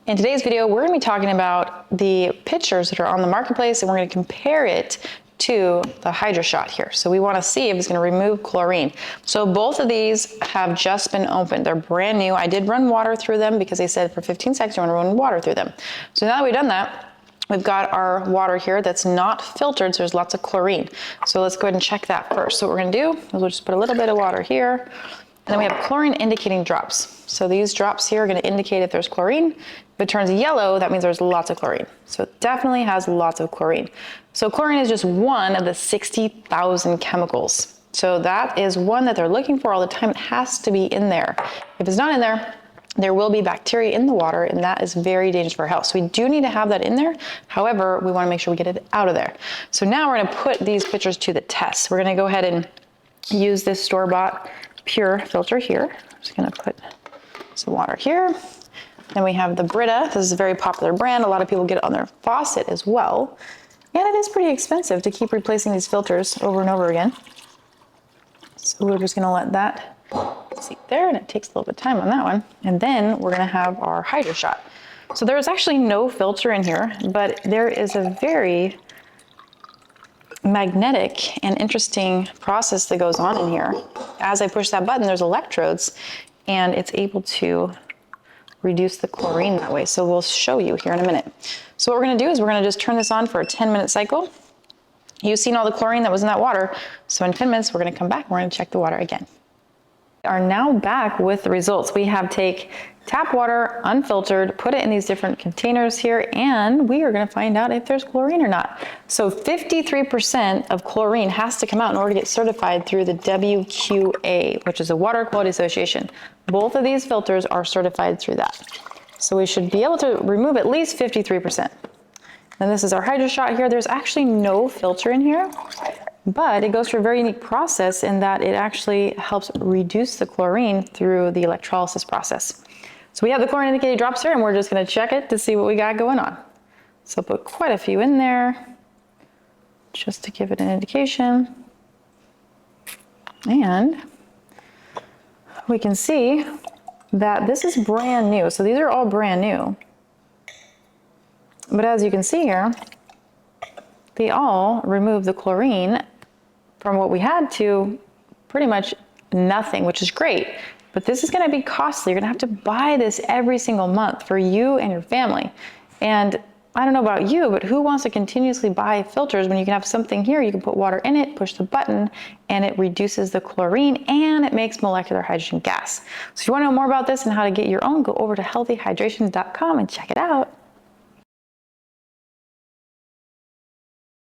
In today's video, we're going to be talking about the pitchers that are on the marketplace, and we're going to compare it to the Hydroshot here. So we want to see if it's going to remove chlorine. So both of these have just been opened. They're brand new. I did run water through them because they said for 15 seconds you want to run water through them. So now that we've done that, we've got our water here that's not filtered, so there's lots of chlorine. So let's go ahead and check that first. So what we're going to do is we'll just put a little bit of water here, and then we have chlorine indicating drops. So these drops here are going to indicate if there's chlorine. If it turns yellow, that means there's lots of chlorine. So it definitely has lots of chlorine. So chlorine is just one of the 60,000 chemicals. So that is one that they're looking for all the time. It has to be in there. If it's not in there, there will be bacteria in the water, and that is very dangerous for our health. So we do need to have that in there. However, we want to make sure we get it out of there. So now we're going to put these pitchers to the test. We're going to go ahead and use this store-bought pure filter here. I'm just going to put some water here. Then we have the Brita. This is a very popular brand. A lot of people get it on their faucet as well. And it is pretty expensive to keep replacing these filters over and over again. So we're just gonna let that sit there, and it takes a little bit of time on that one. And then we're gonna have our Hydroshot. So there's actually no filter in here, but there is a very magnetic and interesting process that goes on in here. As I push that button, there's electrodes, and it's able to reduce the chlorine that way. So we'll show you here in a minute. So what we're gonna do is we're gonna just turn this on for a 10-minute cycle. You've seen all the chlorine that was in that water. So in 10 minutes, we're gonna come back and we're gonna check the water again. We are now back with the results. We have take tap water, unfiltered, put it in these different containers here, and we are gonna find out if there's chlorine or not. So 53% of chlorine has to come out in order to get certified through the WQA, which is the Water Quality Association. Both of these filters are certified through that. So we should be able to remove at least 53%. And this is our Hydroshot here. There's actually no filter in here, but it goes through a very unique process in that it actually helps reduce the chlorine through the electrolysis process. So we have the chlorine indicated drops here, and we're just gonna check it to see what we got going on. So put quite a few in there, just to give it an indication. And we can see that this is brand new. So these are all brand new. But as you can see here, they all remove the chlorine from what we had to pretty much nothing, which is great. But this is gonna be costly. You're gonna have to buy this every single month for you and your family. And I don't know about you, but who wants to continuously buy filters when you can have something here, you can put water in it, push the button, and it reduces the chlorine, and it makes molecular hydrogen gas. So if you wanna know more about this and how to get your own, go over to healthyhydration.com and check it out.